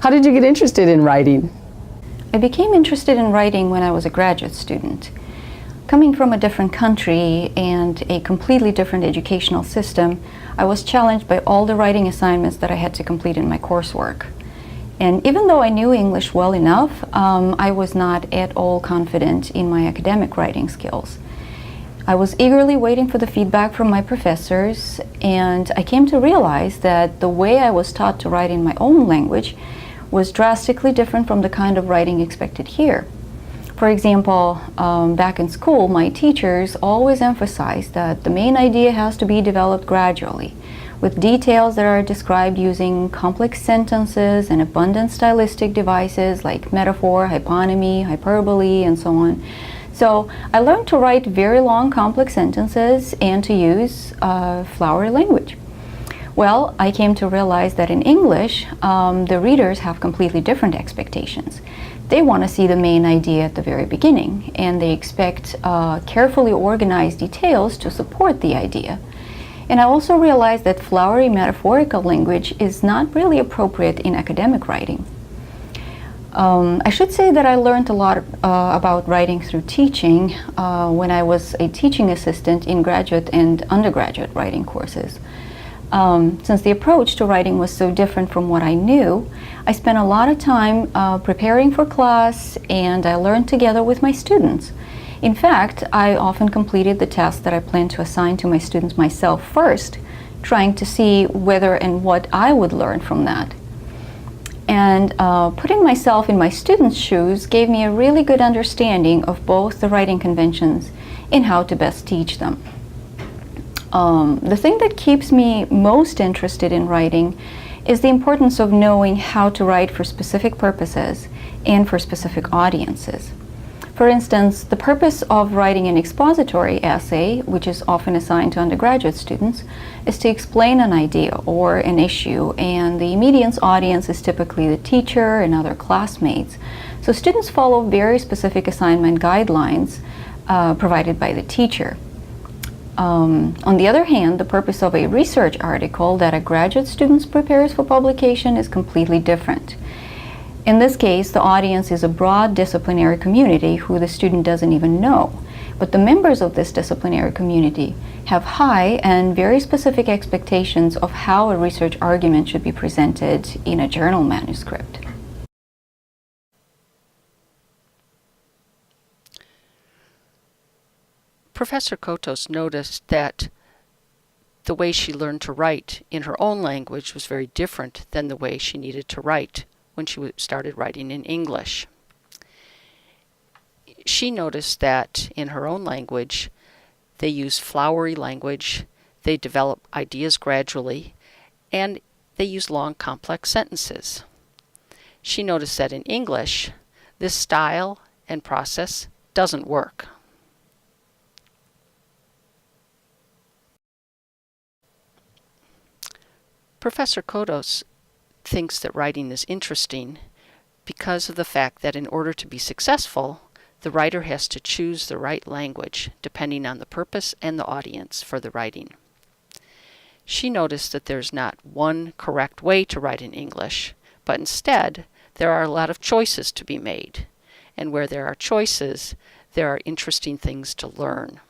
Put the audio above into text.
How did you get interested in writing? I became interested in writing when I was a graduate student. Coming from a different country and a completely different educational system, I was challenged by all the writing assignments that I had to complete in my coursework. And even though I knew English well enough, I was not at all confident in my academic writing skills. I was eagerly waiting for the feedback from my professors, and I came to realize that the way I was taught to write in my own language was drastically different from the kind of writing expected here. For example, back in school, my teachers always emphasized that the main idea has to be developed gradually, with details that are described using complex sentences and abundant stylistic devices like metaphor, hyponymy, hyperbole, and so on. So I learned to write very long, complex sentences and to use flowery language. Well, I came to realize that in English, the readers have completely different expectations. They want to see the main idea at the very beginning, and they expect carefully organized details to support the idea. And I also realized that flowery metaphorical language is not really appropriate in academic writing. I should say that I learned a lot about writing through teaching when I was a teaching assistant in graduate and undergraduate writing courses. Since the approach to writing was so different from what I knew, I spent a lot of time preparing for class, and I learned together with my students. In fact, I often completed the tasks that I planned to assign to my students myself first, trying to see whether and what I would learn from that. And putting myself in my students' shoes gave me a really good understanding of both the writing conventions and how to best teach them. The thing that keeps me most interested in writing is the importance of knowing how to write for specific purposes and for specific audiences. For instance, the purpose of writing an expository essay, which is often assigned to undergraduate students, is to explain an idea or an issue, and the immediate audience is typically the teacher and other classmates. So students follow very specific assignment guidelines provided by the teacher. On the other hand, the purpose of a research article that a graduate student prepares for publication is completely different. In this case, the audience is a broad disciplinary community who the student doesn't even know. But the members of this disciplinary community have high and very specific expectations of how a research argument should be presented in a journal manuscript. Professor Kotos noticed that the way she learned to write in her own language was very different than the way she needed to write when she started writing in English. She noticed that in her own language, they use flowery language, they develop ideas gradually, and they use long, complex sentences. She noticed that in English, this style and process doesn't work. Professor Kotos thinks that writing is interesting because of the fact that in order to be successful, the writer has to choose the right language depending on the purpose and the audience for the writing. She noticed that there's not one correct way to write in English, but instead there are a lot of choices to be made. And where there are choices, there are interesting things to learn.